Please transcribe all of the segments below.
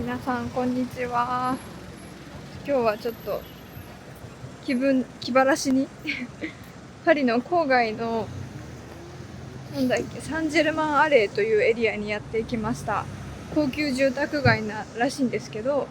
皆さんこんにちは。今日はちょっと気晴らしにパリの郊外のサンジェルマンアレーというエリアにやってきました。高級住宅街らしいんですけど、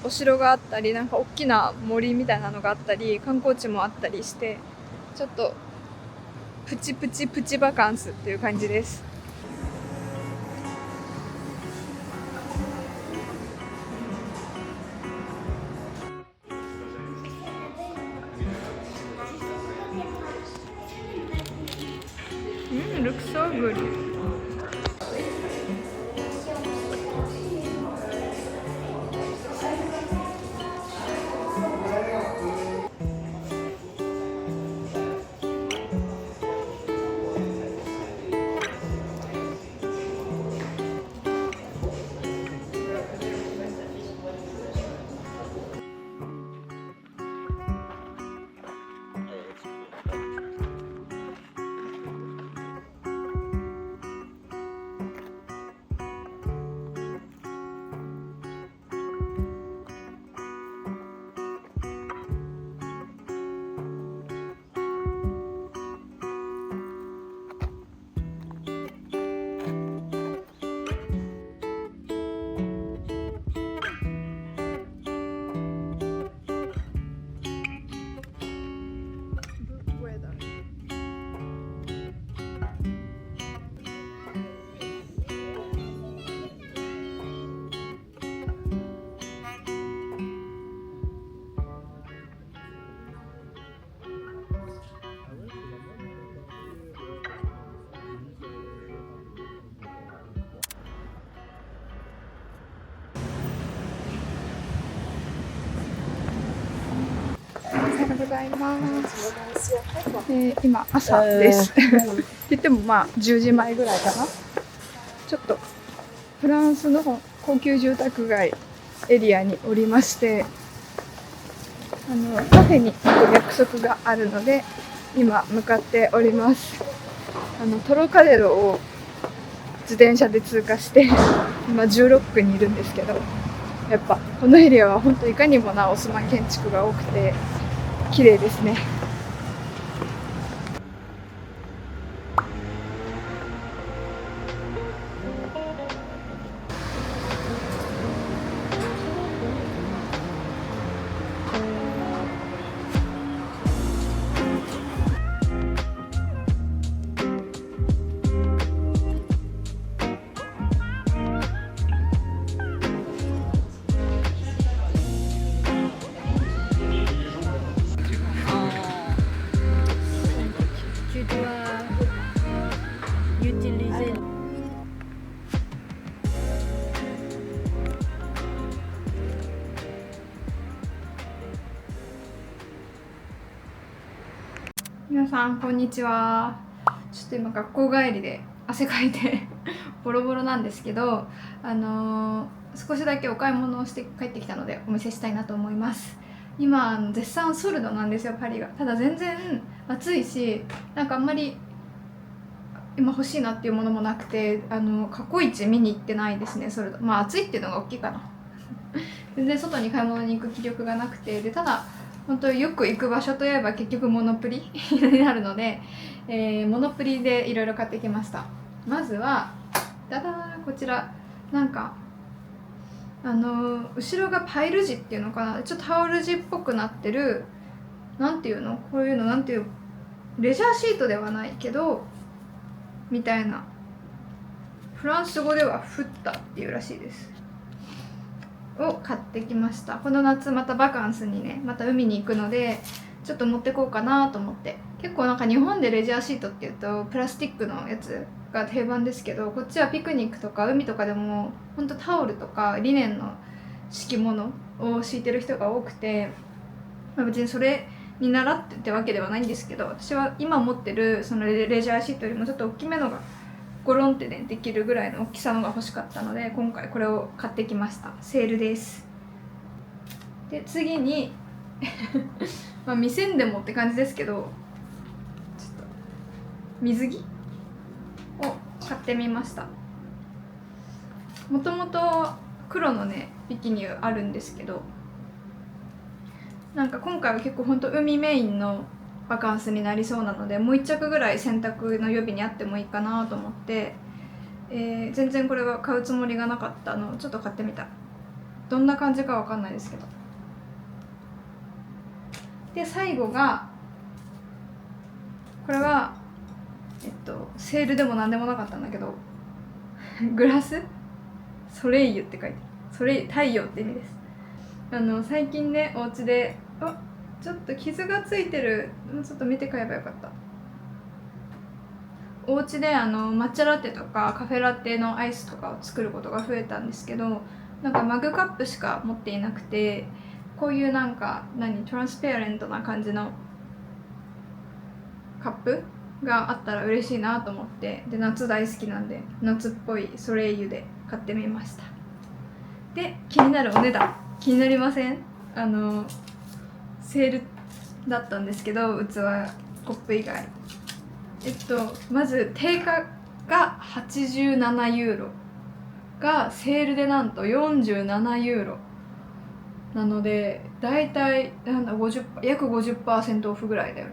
お城があったり、なんか大きな森みたいなのがあったり、観光地もあったりして、ちょっとプチプチバカンスっていう感じです。looks so good. おはようございます。今朝です。言っても10時前ぐらいかな。ちょっとフランスの高級住宅街エリアにおりまして、カフェに行く約束があるので今向かっております。トロカデロを自転車で通過して今16区にいるんですけど、やっぱこのエリアは本当いかにもなオスマン建築が多くて綺麗ですね。皆さんこんにちは。ちょっと今学校帰りで汗かいてボロボロなんですけど、少しだけお買い物をして帰ってきたのでお見せしたいなと思います。今絶賛ソルドなんですよ、パリが。ただ全然暑いし、なんかあんまり今欲しいなっていうものもなくて、過去一見に行ってないですね、ソルド。暑いっていうのが大きいかな全然外に買い物に行く気力がなくて、でただ本当によく行く場所といえば結局モノプリになるので、モノプリでいろいろ買ってきました。まずはダダー、こちらなんか後ろがパイル地っていうのかな、ちょっとタオル地っぽくなってる、なんていうの、こういうのなんていう、レジャーシートではないけどみたいな、フランス語ではフッタっていうらしいですを買ってきました。この夏またバカンスにね、また海に行くのでちょっと持ってこうかなと思って。結構なんか日本でレジャーシートっていうとプラスチックのやつが定番ですけど、こっちはピクニックとか海とかでもほんとタオルとかリネンの敷物を敷いてる人が多くて、別にそれに習ってってわけではないんですけど、私は今持ってるそのレジャーシートよりもちょっと大きめのがゴロンってねできるぐらいの大きさのが欲しかったので、今回これを買ってきました。セールです。で次に見せんでもって感じですけど、ちょっと水着を買ってみました。もともと黒のねビキニあるんですけど、なんか今回は結構ほんと海メインのバカンスになりそうなので、もう1着ぐらい洗濯の予備にあってもいいかなと思って、全然これは買うつもりがなかったのをちょっと買ってみた。どんな感じかわかんないですけど。で最後がこれはセールでも何でもなかったんだけどグラスソレイユって書いてる。ソレイユ、太陽って意味です。最近ねお家でちょっと傷がついてる。ちょっと見て買えばよかった。お家で抹茶ラテとかカフェラテのアイスとかを作ることが増えたんですけど、なんかマグカップしか持っていなくて、こういうなんかトランスペアレントな感じのカップがあったら嬉しいなと思って、で夏大好きなんで夏っぽいソレイユで買ってみました。で気になるお値段気になりません？セールだったんですけど、器コップ以外まず定価が87ユーロがセールでなんと47ユーロなので、だいたい約 50% オフぐらいだよ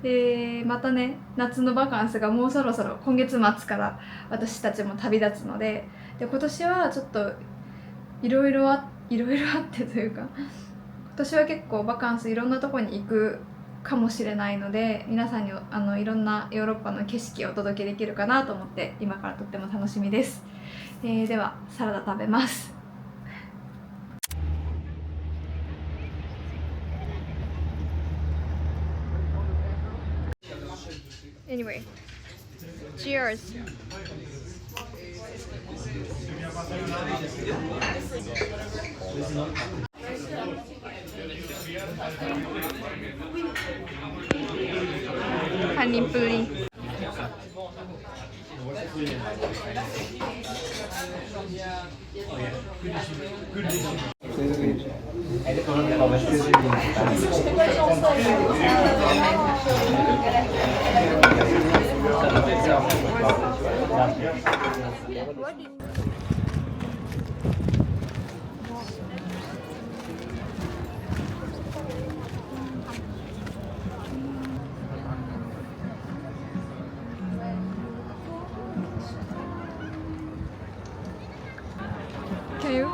ね。またね夏のバカンスがもうそろそろ今月末から私たちも旅立つので、今年はちょっといろいろあってというか、今年は結構バカンスいろんなとこに行くかもしれないので、皆さんにいろんなヨーロッパの景色をお届けできるかなと思って今からとっても楽しみです。ではサラダ食べます。Anyway, cheers. Honey pudding. Can you?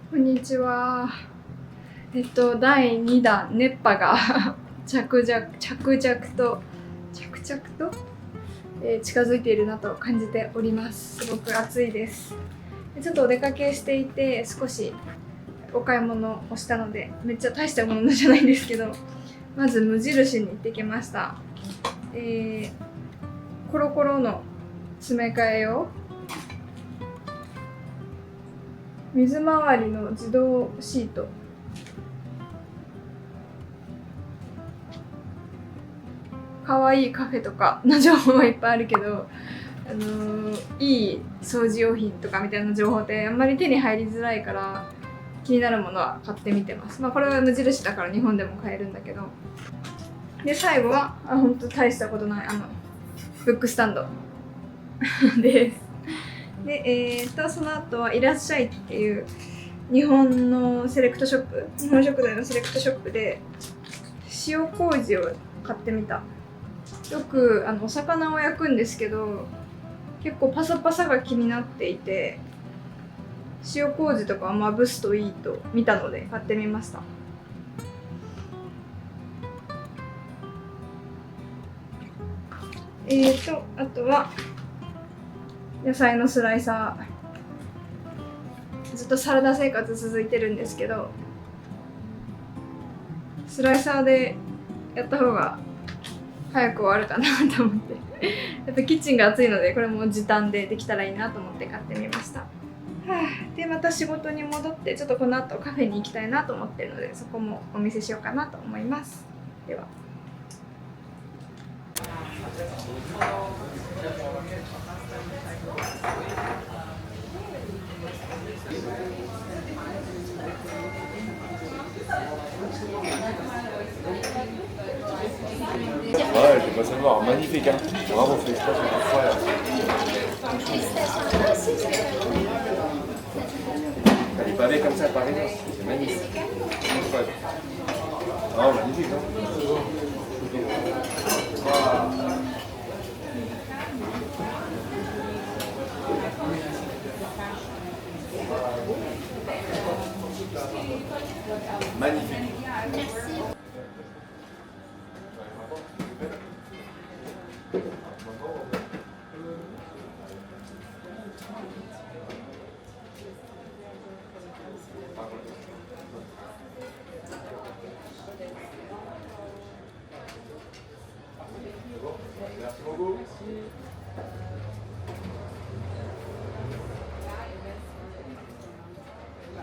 こんにちは。第2弾熱波が着々と、近づいているなと感じております。すごく暑いです。ちょっとお出かけしていて少しお買い物をしたので、めっちゃ大したものじゃないんですけど、まず無印に行ってきました。コロコロの詰め替え用水回りの自動シート、かわいいカフェとかの情報はいっぱいあるけど、いい掃除用品とかみたいな情報ってあんまり手に入りづらいから、気になるものは買ってみてます。これは無印だから日本でも買えるんだけど。で最後は本当大したことないブックスタンドです。でその後はいらっしゃいっていう日本のセレクトショップ、日本食材のセレクトショップで塩麹を買ってみた。よくお魚を焼くんですけど、結構パサパサが気になっていて、塩麹とかまぶすといいと見たので買ってみました。あとは野菜のスライサー。ずっとサラダ生活続いてるんですけど、スライサーでやった方が早く終わるかなと思ってやっぱキッチンが暑いので、これも時短でできたらいいなと思って買ってみました。でまた仕事に戻ってちょっとこの後カフェに行きたいなと思ってるので、そこもお見せしようかなと思います。では。Ouais, j'ai passé le voir. Magnifique, hein. Bravo, félicitations. Incroyable. Les pavés comme ça à Paris.